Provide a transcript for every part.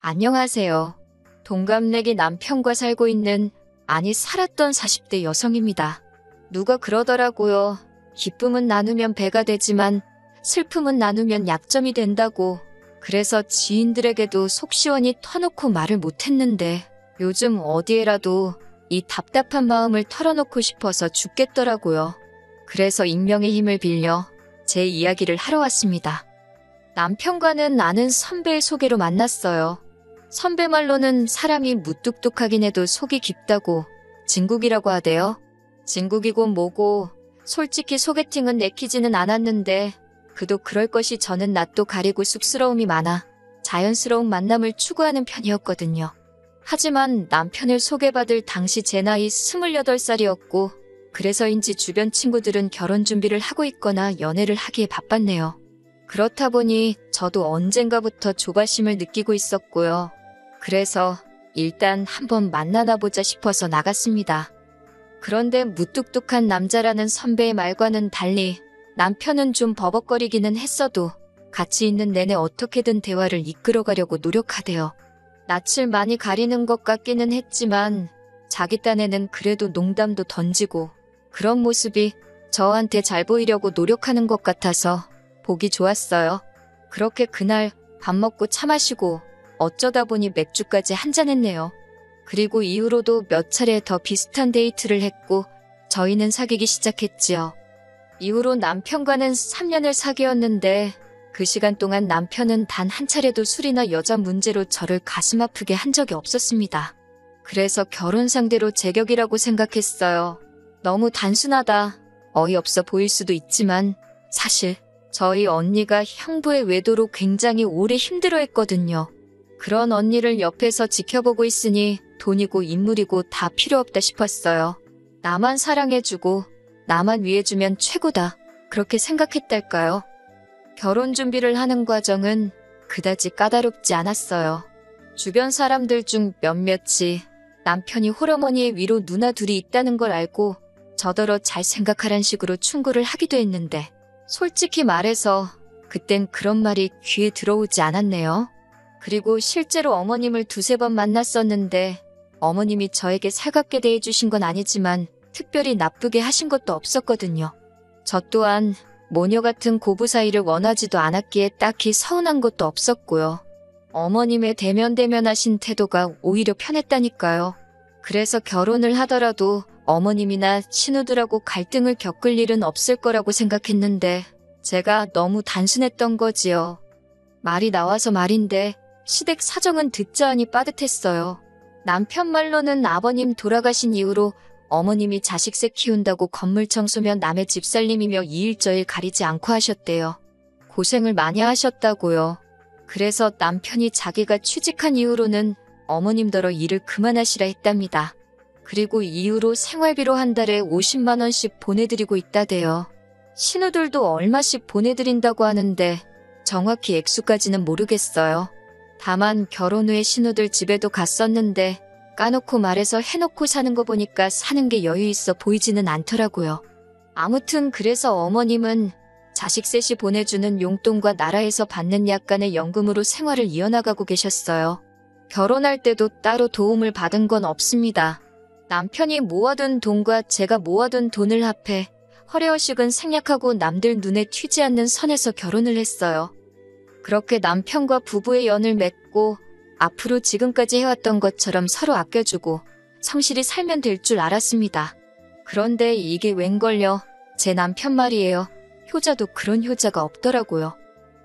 안녕하세요. 동갑내기 남편과 살고 있는, 아니 살았던 40대 여성입니다. 누가 그러더라고요. 기쁨은 나누면 배가 되지만 슬픔은 나누면 약점이 된다고. 그래서 지인들에게도 속 시원히 터놓고 말을 못했는데 요즘 어디에라도 이 답답한 마음을 털어놓고 싶어서 죽겠더라고요. 그래서 익명의 힘을 빌려 제 이야기를 하러 왔습니다. 남편과는 아는 선배의 소개로 만났어요. 선배 말로는 사람이 무뚝뚝하긴 해도 속이 깊다고 진국이라고 하대요. 진국이고 뭐고 솔직히 소개팅은 내키지는 않았는데 그도 그럴 것이 저는 낯도 가리고 쑥스러움이 많아 자연스러운 만남을 추구하는 편이었거든요. 하지만 남편을 소개받을 당시 제 나이 28살이었고 그래서인지 주변 친구들은 결혼 준비를 하고 있거나 연애를 하기에 바빴네요. 그렇다 보니 저도 언젠가부터 조바심을 느끼고 있었고요. 그래서 일단 한번 만나나 보자 싶어서 나갔습니다. 그런데 무뚝뚝한 남자라는 선배의 말과는 달리 남편은 좀 버벅거리기는 했어도 같이 있는 내내 어떻게든 대화를 이끌어가려고 노력하대요. 낯을 많이 가리는 것 같기는 했지만 자기 딴에는 그래도 농담도 던지고 그런 모습이 저한테 잘 보이려고 노력하는 것 같아서 보기 좋았어요. 그렇게 그날 밥 먹고 차 마시고 어쩌다 보니 맥주까지 한잔했네요. 그리고 이후로도 몇 차례 더 비슷한 데이트를 했고 저희는 사귀기 시작했지요. 이후로 남편과는 3년을 사귀었는데 그 시간 동안 남편은 단 한 차례도 술이나 여자 문제로 저를 가슴 아프게 한 적이 없었습니다. 그래서 결혼 상대로 제격이라고 생각했어요. 너무 단순하다, 어이없어 보일 수도 있지만 사실 저희 언니가 형부의 외도로 굉장히 오래 힘들어했거든요. 그런 언니를 옆에서 지켜보고 있으니 돈이고 인물이고 다 필요 없다 싶었어요. 나만 사랑해주고 나만 위해주면 최고다. 그렇게 생각했달까요? 결혼 준비를 하는 과정은 그다지 까다롭지 않았어요. 주변 사람들 중 몇몇이 남편이 홀어머니의 위로 누나 둘이 있다는 걸 알고 저더러 잘 생각하란 식으로 충고를 하기도 했는데 솔직히 말해서 그땐 그런 말이 귀에 들어오지 않았네요. 그리고 실제로 어머님을 두세 번 만났었는데 어머님이 저에게 살갑게 대해주신 건 아니지만 특별히 나쁘게 하신 것도 없었거든요. 저 또한 모녀 같은 고부 사이를 원하지도 않았기에 딱히 서운한 것도 없었고요. 어머님의 대면대면하신 태도가 오히려 편했다니까요. 그래서 결혼을 하더라도 어머님이나 신우들하고 갈등을 겪을 일은 없을 거라고 생각했는데 제가 너무 단순했던 거지요. 말이 나와서 말인데 시댁 사정은 듣자 하니 빠듯했어요. 남편 말로는 아버님 돌아가신 이후로 어머님이 자식새 키운다고 건물 청소면 남의 집 살림이며 이일저일 가리지 않고 하셨대요. 고생을 많이 하셨다고요. 그래서 남편이 자기가 취직한 이후로는 어머님더러 일을 그만하시라 했답니다. 그리고 이후로 생활비로 한 달에 50만 원씩 보내드리고 있다대요. 신우들도 얼마씩 보내드린다고 하는데 정확히 액수까지는 모르겠어요. 다만 결혼 후에 신우들 집에도 갔었는데 까놓고 말해서 해놓고 사는 거 보니까 사는 게 여유 있어 보이지는 않더라고요. 아무튼 그래서 어머님은 자식 셋이 보내주는 용돈과 나라에서 받는 약간의 연금으로 생활을 이어나가고 계셨어요. 결혼할 때도 따로 도움을 받은 건 없습니다. 남편이 모아둔 돈과 제가 모아둔 돈을 합해 허례허식은 생략하고 남들 눈에 튀지 않는 선에서 결혼을 했어요. 그렇게 남편과 부부의 연을 맺고 앞으로 지금까지 해왔던 것처럼 서로 아껴주고 성실히 살면 될 줄 알았습니다. 그런데 이게 웬걸요. 제 남편 말이에요. 효자도 그런 효자가 없더라고요.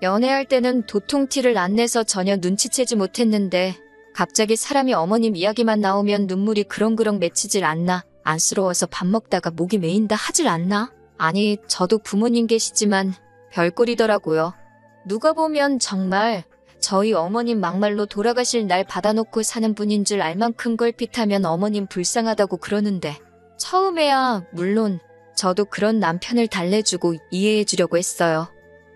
연애할 때는 도통 티를 안 내서 전혀 눈치채지 못했는데 갑자기 사람이 어머님 이야기만 나오면 눈물이 그렁그렁 맺히질 않나, 안쓰러워서 밥 먹다가 목이 메인다 하질 않나? 아니, 저도 부모님 계시지만 별꼴이더라고요. 누가 보면 정말 저희 어머님 막말로 돌아가실 날 받아놓고 사는 분인 줄 알 만큼 걸핏하면 어머님 불쌍하다고 그러는데 처음에야 물론 저도 그런 남편을 달래주고 이해해주려고 했어요.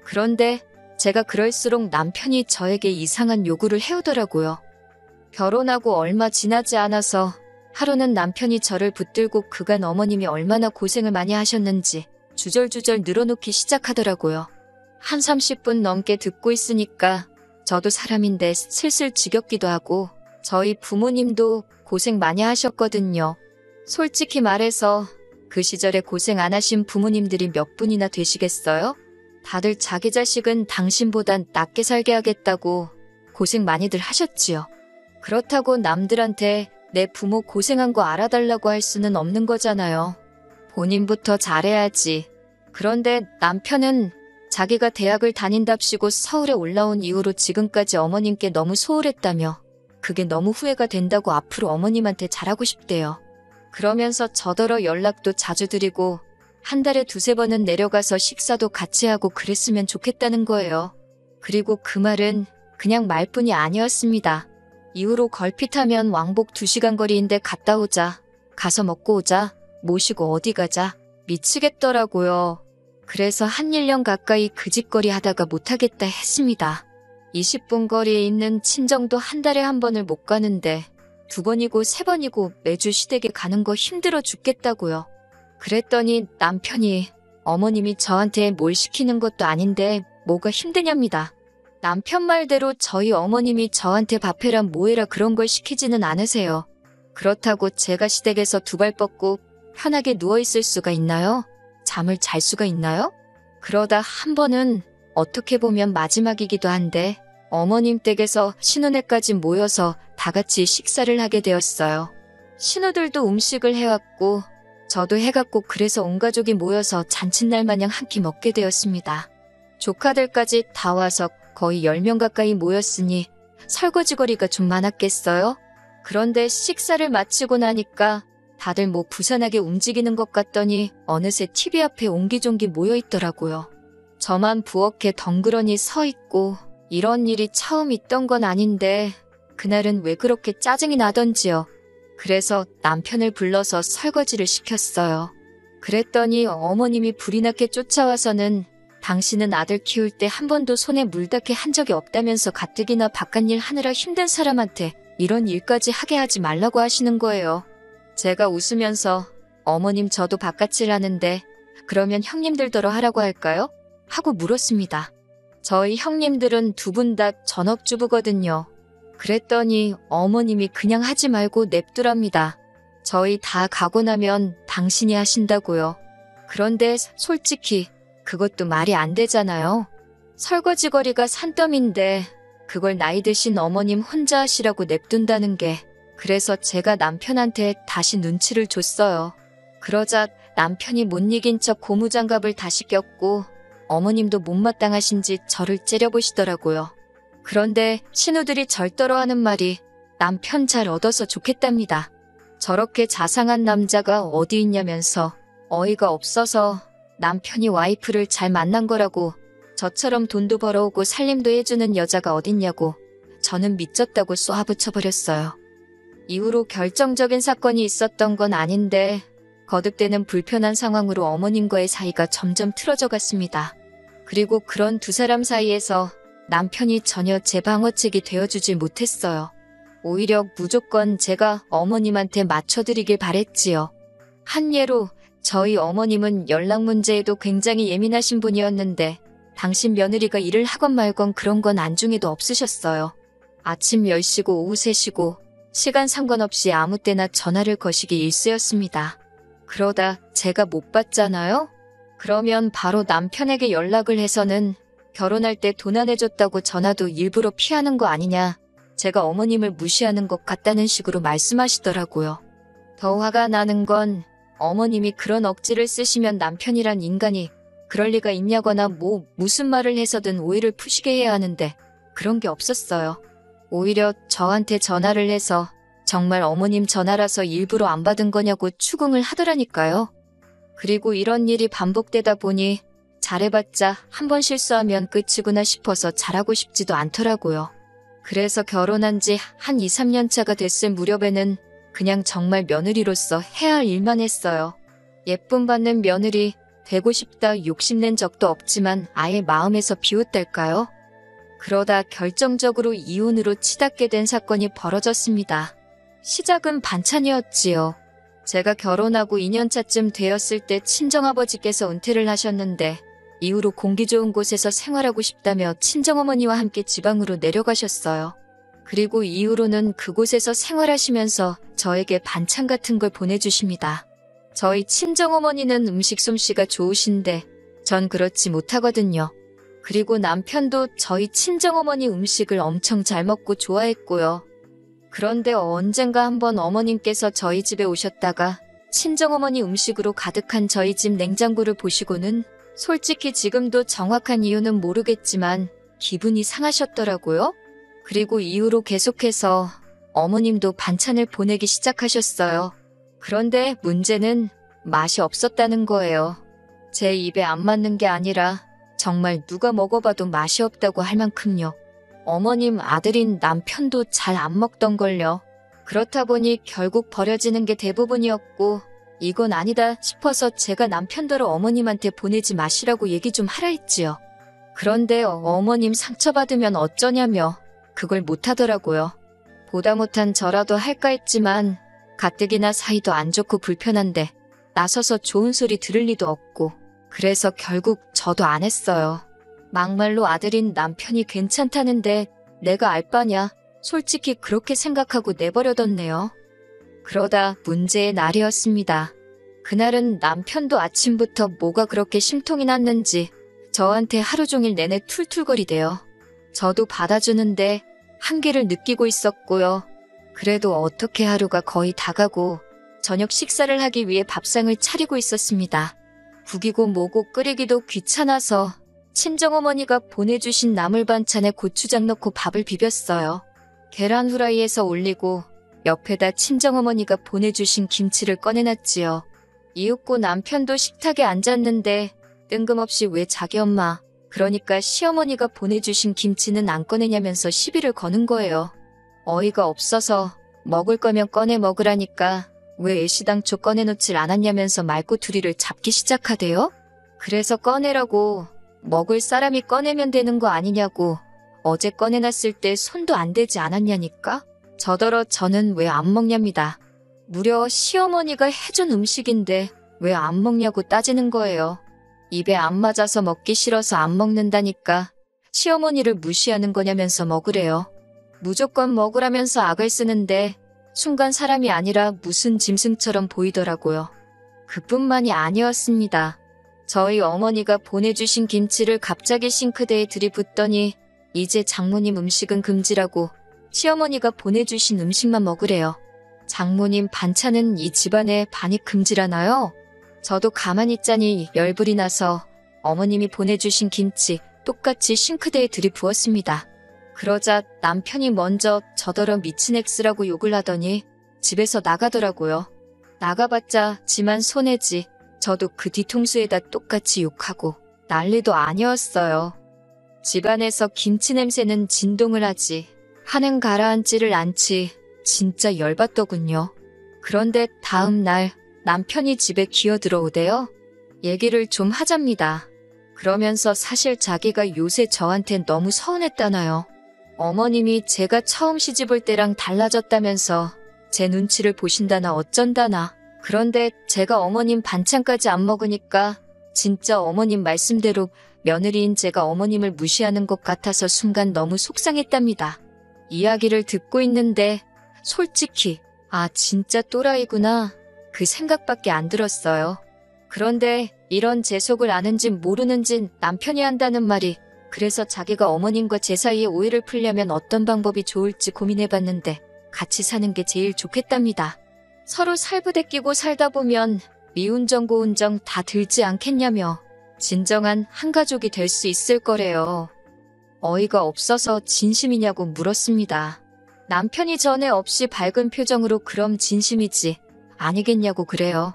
그런데 제가 그럴수록 남편이 저에게 이상한 요구를 해오더라고요. 결혼하고 얼마 지나지 않아서 하루는 남편이 저를 붙들고 그간 어머님이 얼마나 고생을 많이 하셨는지 주절주절 늘어놓기 시작하더라고요. 한 30분 넘게 듣고 있으니까 저도 사람인데 슬슬 지겹기도 하고 저희 부모님도 고생 많이 하셨거든요. 솔직히 말해서 그 시절에 고생 안 하신 부모님들이 몇 분이나 되시겠어요? 다들 자기 자식은 당신보단 낫게 살게 하겠다고 고생 많이들 하셨지요. 그렇다고 남들한테 내 부모 고생한 거 알아달라고 할 수는 없는 거잖아요. 본인부터 잘해야지. 그런데 남편은 자기가 대학을 다닌답시고 서울에 올라온 이후로 지금까지 어머님께 너무 소홀했다며 그게 너무 후회가 된다고 앞으로 어머님한테 잘하고 싶대요. 그러면서 저더러 연락도 자주 드리고 한 달에 두세 번은 내려가서 식사도 같이 하고 그랬으면 좋겠다는 거예요. 그리고 그 말은 그냥 말뿐이 아니었습니다. 이후로 걸핏하면 왕복 2시간 거리인데 갔다 오자, 가서 먹고 오자, 모시고 어디 가자, 미치겠더라고요. 그래서 한 1년 가까이 그 집거리 하다가 못하겠다 했습니다. 20분 거리에 있는 친정도 한 달에 한 번을 못 가는데 2번이고 3번이고 매주 시댁에 가는 거 힘들어 죽겠다고요. 그랬더니 남편이 어머님이 저한테 뭘 시키는 것도 아닌데 뭐가 힘드냐입니다. 남편 말대로 저희 어머님이 저한테 밥해라 뭐해라 그런 걸 시키지는 않으세요. 그렇다고 제가 시댁에서 2발 뻗고 편하게 누워있을 수가 있나요? 잠을 잘 수가 있나요? 그러다 한 번은 어떻게 보면 마지막이기도 한데 어머님 댁에서 신혼회까지 모여서 다 같이 식사를 하게 되었어요. 신우들도 음식을 해왔고 저도 해갔고 그래서 온 가족이 모여서 잔칫날 마냥 한 끼 먹게 되었습니다. 조카들까지 다 와서 거의 10명 가까이 모였으니 설거지거리가 좀 많았겠어요? 그런데 식사를 마치고 나니까 다들 뭐 부산하게 움직이는 것 같더니 어느새 TV 앞에 옹기종기 모여있더라고요. 저만 부엌에 덩그러니 서 있고 이런 일이 처음 있던 건 아닌데 그날은 왜 그렇게 짜증이 나던지요. 그래서 남편을 불러서 설거지를 시켰어요. 그랬더니 어머님이 불이 나게 쫓아와서는 당신은 아들 키울 때 한 번도 손에 물 닿게 한 적이 없다면서 가뜩이나 바깥일 하느라 힘든 사람한테 이런 일까지 하게 하지 말라고 하시는 거예요. 제가 웃으면서 어머님 저도 바깥일 하는데 그러면 형님들더러 하라고 할까요? 하고 물었습니다. 저희 형님들은 2분 다 전업주부거든요. 그랬더니 어머님이 그냥 하지 말고 냅두랍니다. 저희 다 가고 나면 당신이 하신다고요. 그런데 솔직히 그것도 말이 안 되잖아요. 설거지거리가 산더미인데 그걸 나이 드신 어머님 혼자 하시라고 냅둔다는 게 그래서 제가 남편한테 다시 눈치를 줬어요. 그러자 남편이 못 이긴 척 고무장갑을 다시 꼈고 어머님도 못마땅하신지 저를 째려보시더라고요. 그런데 신우들이 절더러 하는 말이 남편 잘 얻어서 좋겠답니다. 저렇게 자상한 남자가 어디 있냐면서 어이가 없어서 남편이 와이프를 잘 만난 거라고 저처럼 돈도 벌어오고 살림도 해주는 여자가 어딨냐고 저는 미쳤다고 쏘아붙여버렸어요. 이후로 결정적인 사건이 있었던 건 아닌데 거듭되는 불편한 상황으로 어머님과의 사이가 점점 틀어져 갔습니다. 그리고 그런 2사람 사이에서 남편이 전혀 제 방어책이 되어주질 못했어요. 오히려 무조건 제가 어머님한테 맞춰드리길 바랬지요. 한 예로 저희 어머님은 연락 문제에도 굉장히 예민하신 분이었는데 당신 며느리가 일을 하건 말건 그런 건 안중에도 없으셨어요. 아침 10시고 오후 3시고 시간 상관없이 아무 때나 전화를 거시기 일쑤였습니다. 그러다 제가 못 받잖아요? 그러면 바로 남편에게 연락을 해서는 결혼할 때 돈 안 해줬다고 전화도 일부러 피하는 거 아니냐. 제가 어머님을 무시하는 것 같다는 식으로 말씀하시더라고요. 더 화가 나는 건 어머님이 그런 억지를 쓰시면 남편이란 인간이 그럴 리가 있냐거나 무슨 말을 해서든 오해를 푸시게 해야 하는데 그런 게 없었어요. 오히려 저한테 전화를 해서 정말 어머님 전화라서 일부러 안 받은 거냐고 추궁을 하더라니까요. 그리고 이런 일이 반복되다 보니 잘해봤자 한 번 실수하면 끝이구나 싶어서 잘하고 싶지도 않더라고요. 그래서 결혼한 지 한 2, 3년 차가 됐을 무렵에는 그냥 정말 며느리로서 해야 할 일만 했어요. 예쁨 받는 며느리 되고 싶다 욕심낸 적도 없지만 아예 마음에서 비웃달까요? 그러다 결정적으로 이혼으로 치닫게 된 사건이 벌어졌습니다. 시작은 반찬이었지요. 제가 결혼하고 2년 차쯤 되었을 때 친정아버지께서 은퇴를 하셨는데 이후로 공기 좋은 곳에서 생활하고 싶다며 친정어머니와 함께 지방으로 내려가셨어요. 그리고 이후로는 그곳에서 생활하시면서 저에게 반찬 같은 걸 보내주십니다. 저희 친정어머니는 음식 솜씨가 좋으신데 전 그렇지 못하거든요. 그리고 남편도 저희 친정어머니 음식을 엄청 잘 먹고 좋아했고요. 그런데 언젠가 한번 어머님께서 저희 집에 오셨다가 친정어머니 음식으로 가득한 저희 집 냉장고를 보시고는 솔직히 지금도 정확한 이유는 모르겠지만 기분이 상하셨더라고요. 그리고 이후로 계속해서 어머님도 반찬을 보내기 시작하셨어요. 그런데 문제는 맛이 없었다는 거예요. 제 입에 안 맞는 게 아니라 정말 누가 먹어봐도 맛이 없다고 할 만큼요. 어머님 아들인 남편도 잘 안 먹던걸요. 그렇다 보니 결국 버려지는 게 대부분이었고 이건 아니다 싶어서 제가 남편더러 어머님한테 보내지 마시라고 얘기 좀 하라 했지요. 그런데 어머님 상처받으면 어쩌냐며 그걸 못하더라고요. 보다 못한 저라도 할까 했지만 가뜩이나 사이도 안 좋고 불편한데 나서서 좋은 소리 들을 리도 없고 그래서 결국 저도 안 했어요. 막말로 아들인 남편이 괜찮다는데 내가 알 바냐 솔직히 그렇게 생각하고 내버려뒀네요. 그러다 문제의 날이었습니다. 그날은 남편도 아침부터 뭐가 그렇게 심통이 났는지 저한테 하루 종일 내내 툴툴거리대요. 저도 받아주는데 한계를 느끼고 있었고요. 그래도 어떻게 하루가 거의 다 가고 저녁 식사를 하기 위해 밥상을 차리고 있었습니다. 국이고 뭐고 끓이기도 귀찮아서 친정어머니가 보내주신 나물 반찬에 고추장 넣고 밥을 비볐어요. 계란 후라이에서 올리고 옆에다 친정어머니가 보내주신 김치를 꺼내놨지요. 이윽고 남편도 식탁에 앉았는데 뜬금없이 왜 자기 엄마, 그러니까 시어머니가 보내주신 김치는 안 꺼내냐면서 시비를 거는 거예요. 어이가 없어서 먹을 거면 꺼내 먹으라니까 왜 애시당초 꺼내놓질 않았냐면서 말꼬투리를 잡기 시작하대요. 그래서 꺼내라고 먹을 사람이 꺼내면 되는 거 아니냐고 어제 꺼내놨을 때 손도 안 대지 않았냐니까 저더러 저는 왜 안 먹냐입니다. 무려 시어머니가 해준 음식인데 왜 안 먹냐고 따지는 거예요. 입에 안 맞아서 먹기 싫어서 안 먹는다니까 시어머니를 무시하는 거냐면서 먹으래요. 무조건 먹으라면서 악을 쓰는데 순간 사람이 아니라 무슨 짐승처럼 보이더라고요. 그뿐만이 아니었습니다. 저희 어머니가 보내주신 김치를 갑자기 싱크대에 들이붓더니 이제 장모님 음식은 금지라고 시어머니가 보내주신 음식만 먹으래요. 장모님 반찬은 이 집안에 반이 금지라나요? 저도 가만히 있자니 열불이 나서 어머님이 보내주신 김치 똑같이 싱크대에 들이부었습니다. 그러자 남편이 먼저 저더러 미친 엑스라고 욕을 하더니 집에서 나가더라고요. 나가봤자 지만 손해지. 저도 그 뒤통수에다 똑같이 욕하고 난리도 아니었어요. 집안에서 김치 냄새는 진동을 하지 하는 가라앉지를 않지 진짜 열받더군요. 그런데 다음 날 남편이 집에 기어들어오대요. 얘기를 좀 하잡니다. 그러면서 사실 자기가 요새 저한테 너무 서운했다나요. 어머님이 제가 처음 시집올 때랑 달라졌다면서 제 눈치를 보신다나 어쩐다나. 그런데 제가 어머님 반찬까지 안 먹으니까 진짜 어머님 말씀대로 며느리인 제가 어머님을 무시하는 것 같아서 순간 너무 속상했답니다. 이야기를 듣고 있는데 솔직히 아 진짜 또라이구나 그 생각밖에 안 들었어요. 그런데 이런 제 속을 아는진 모르는진 남편이 한다는 말이 그래서 자기가 어머님과 제 사이에 오해를 풀려면 어떤 방법이 좋을지 고민해봤는데 같이 사는 게 제일 좋겠답니다. 서로 살부대 끼고 살다 보면 미운정 고운정 다 들지 않겠냐며 진정한 한 가족이 될 수 있을 거래요. 어이가 없어서 진심이냐고 물었습니다. 남편이 전에 없이 밝은 표정으로 그럼 진심이지 아니겠냐고 그래요.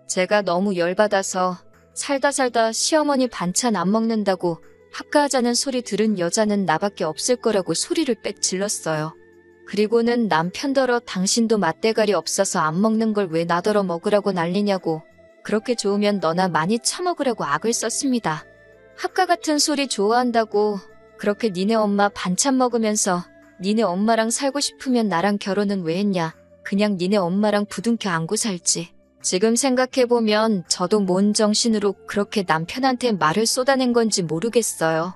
제가 너무 열받아서 살다 시어머니 반찬 안 먹는다고 합가하자는 소리 들은 여자는 나밖에 없을 거라고 소리를 빽 질렀어요. 그리고는 남편더러 당신도 맛대가리 없어서 안 먹는 걸 왜 나더러 먹으라고 난리냐고 그렇게 좋으면 너나 많이 처먹으라고 악을 썼습니다. 합가 같은 소리 좋아한다고 그렇게 니네 엄마 반찬 먹으면서 니네 엄마랑 살고 싶으면 나랑 결혼은 왜 했냐. 그냥 니네 엄마랑 부둥켜 안고 살지. 지금 생각해보면 저도 뭔 정신으로 그렇게 남편한테 말을 쏟아낸 건지 모르겠어요.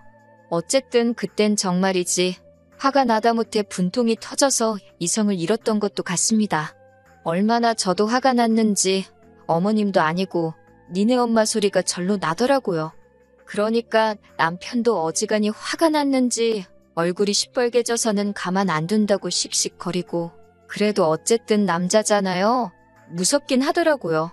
어쨌든 그땐 정말이지 화가 나다 못해 분통이 터져서 이성을 잃었던 것도 같습니다. 얼마나 저도 화가 났는지 어머님도 아니고 니네 엄마 소리가 절로 나더라고요. 그러니까 남편도 어지간히 화가 났는지 얼굴이 시뻘개져서는 가만 안 둔다고 씩씩거리고 그래도 어쨌든 남자잖아요. 무섭긴 하더라고요.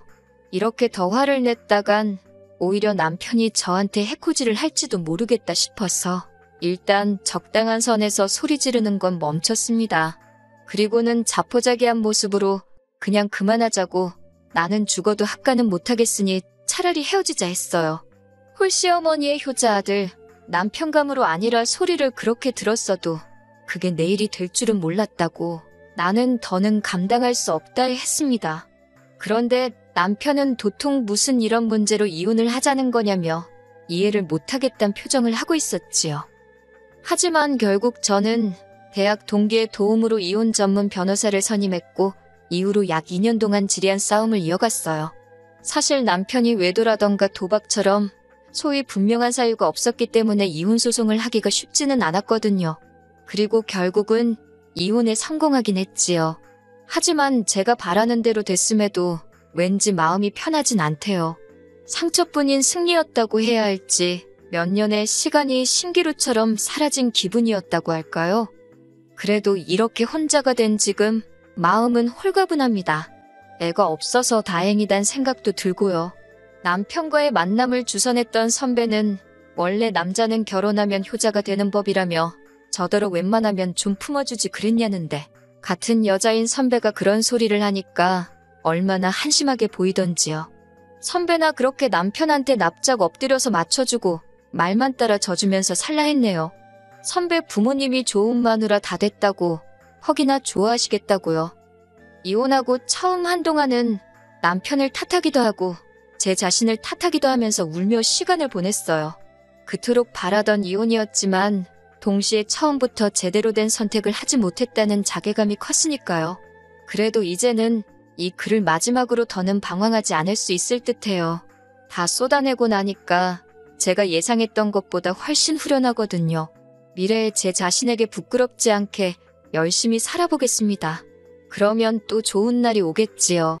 이렇게 더 화를 냈다간 오히려 남편이 저한테 해코지를 할지도 모르겠다 싶어서 일단 적당한 선에서 소리 지르는 건 멈췄습니다. 그리고는 자포자기한 모습으로 그냥 그만하자고 나는 죽어도 합가는 못하겠으니 차라리 헤어지자 했어요. 홀씨어머니의 효자 아들, 남편감으로 아니라 소리를 그렇게 들었어도 그게 내 일이 될 줄은 몰랐다고 나는 더는 감당할 수 없다 했습니다. 그런데 남편은 도통 무슨 이런 문제로 이혼을 하자는 거냐며 이해를 못하겠다는 표정을 하고 있었지요. 하지만 결국 저는 대학 동기의 도움으로 이혼 전문 변호사를 선임했고 이후로 약 2년 동안 지리한 싸움을 이어갔어요. 사실 남편이 외도라던가 도박처럼 소위 분명한 사유가 없었기 때문에 이혼 소송을 하기가 쉽지는 않았거든요. 그리고 결국은 이혼에 성공하긴 했지요. 하지만 제가 바라는 대로 됐음에도 왠지 마음이 편하진 않대요. 상처뿐인 승리였다고 해야 할지 몇 년의 시간이 신기루처럼 사라진 기분이었다고 할까요? 그래도 이렇게 혼자가 된 지금 마음은 홀가분합니다. 애가 없어서 다행이란 생각도 들고요. 남편과의 만남을 주선했던 선배는 원래 남자는 결혼하면 효자가 되는 법이라며 저더러 웬만하면 좀 품어주지 그랬냐는데 같은 여자인 선배가 그런 소리를 하니까 얼마나 한심하게 보이던지요. 선배나 그렇게 남편한테 납작 엎드려서 맞춰주고 말만 따라 져주면서 살라 했네요. 선배 부모님이 좋은 마누라 다 됐다고 헉이나 좋아하시겠다고요. 이혼하고 처음 한동안은 남편을 탓하기도 하고 제 자신을 탓하기도 하면서 울며 시간을 보냈어요. 그토록 바라던 이혼이었지만 동시에 처음부터 제대로 된 선택을 하지 못했다는 자괴감이 컸으니까요. 그래도 이제는 이 글을 마지막으로 더는 방황하지 않을 수 있을 듯해요. 다 쏟아내고 나니까 제가 예상했던 것보다 훨씬 후련하거든요. 미래에 제 자신에게 부끄럽지 않게 열심히 살아보겠습니다. 그러면 또 좋은 날이 오겠지요.